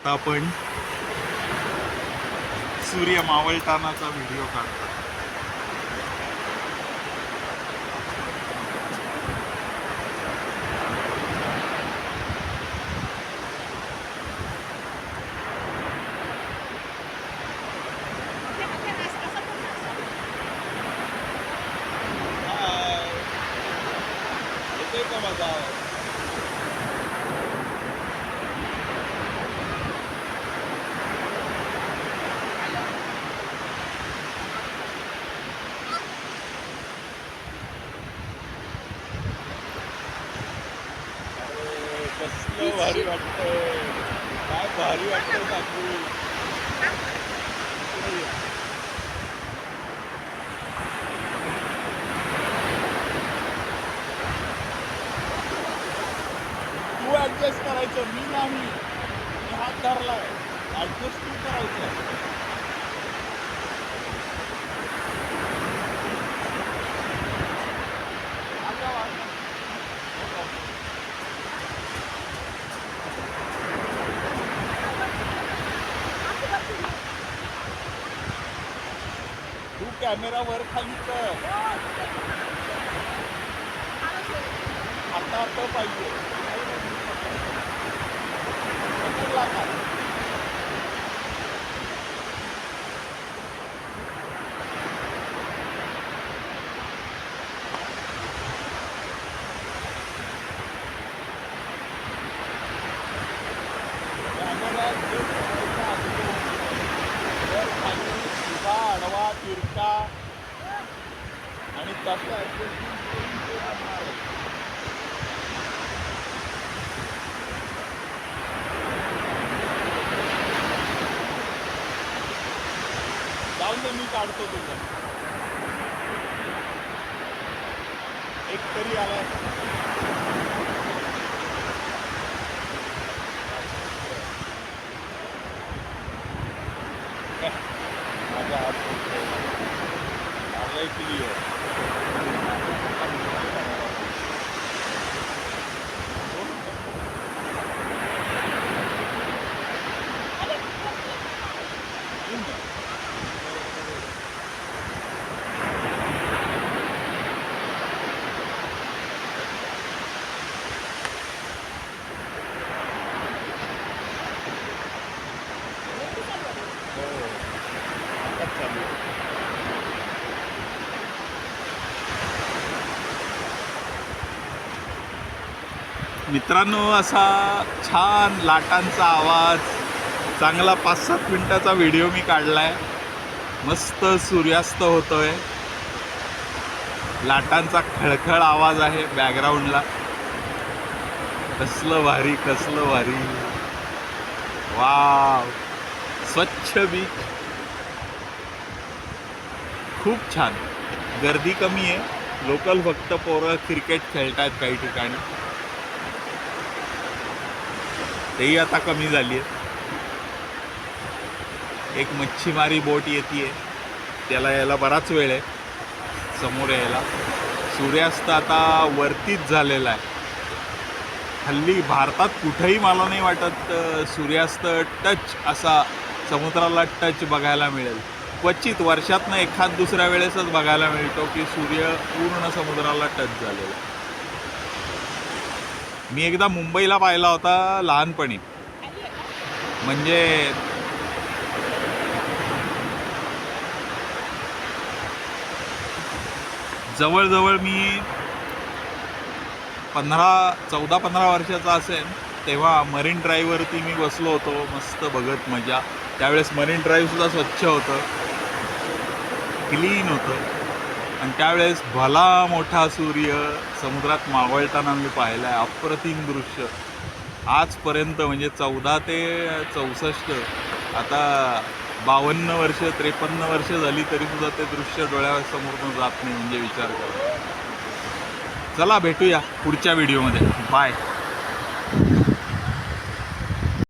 आता आपण सूर्य मावळतानाचा व्हिडिओ काढतो. येतोय का माझा आवाज? कसलं भारी वाटतंय, काय भारी वाटतंय काकू. तू ऍडजस्ट करायचं, मी नाही. मी हात धरलाय, ऍडजस्ट तू करायचं. तू कॅमेरा वर खाली कर, आता पाहिजे. आडवा तिरका आणि तसं जाऊन दे, मी काढतो तुझं. एक तरी आलाय. माझा हात क्लिअर. मित्रांनो, असा छान लाटांचा आवाज, चांगला 5-7 मिनिटाचा व्हिडिओ मी काढलाय. मस्त सूर्यास्त होतोय, लाटांचा खळखळ आवाज आहे बॅकग्राऊंडला. कसलं भारी, कसलं भारी. वाव, स्वच्छ बीच, खूप छान. गर्दी कमी आहे, लोकल फक्त पोरं क्रिकेट खेळतात काही ठिकाणी, तेही आता कमी झाली आहे. एक मच्छीमारी बोट येते, त्याला यायला बराच वेळ आहे समोर यायला. सूर्यास्त आता वरतीच झालेला आहे. हल्ली भारतात कुठेही मला नाही वाटत सूर्यास्त टच असा समुद्राला टच बघायला मिळेल. क्वचित वर्षातनं एखाद दुसऱ्या वेळेसच बघायला मिळतो की सूर्य पूर्ण समुद्राला टच झालेला. मी एकदा मुंबईला पाहिला होता लहानपणी, म्हणजे जवळजवळ मी 14-15 वर्षाचा असेल तेव्हा मरीन ड्राईव्हवरती मी बसलो होतो, मस्त बघत मजा. त्यावेळेस मरीन ड्राईव्हसुद्धा स्वच्छ होतं, क्लीन होतं, आणि त्यावेळेस भला मोठा सूर्य समुद्रात मावळताना मी पाहिला आहे. अप्रतिम दृश्य. आजपर्यंत म्हणजे 14 ते 64, आता 52 वर्ष 53 वर्ष झाली तरीसुद्धा ते दृश्य डोळ्यासमोरून जात नाही, म्हणजे विचार करा. चला भेटूया पुढच्या व्हिडिओमध्ये. बाय.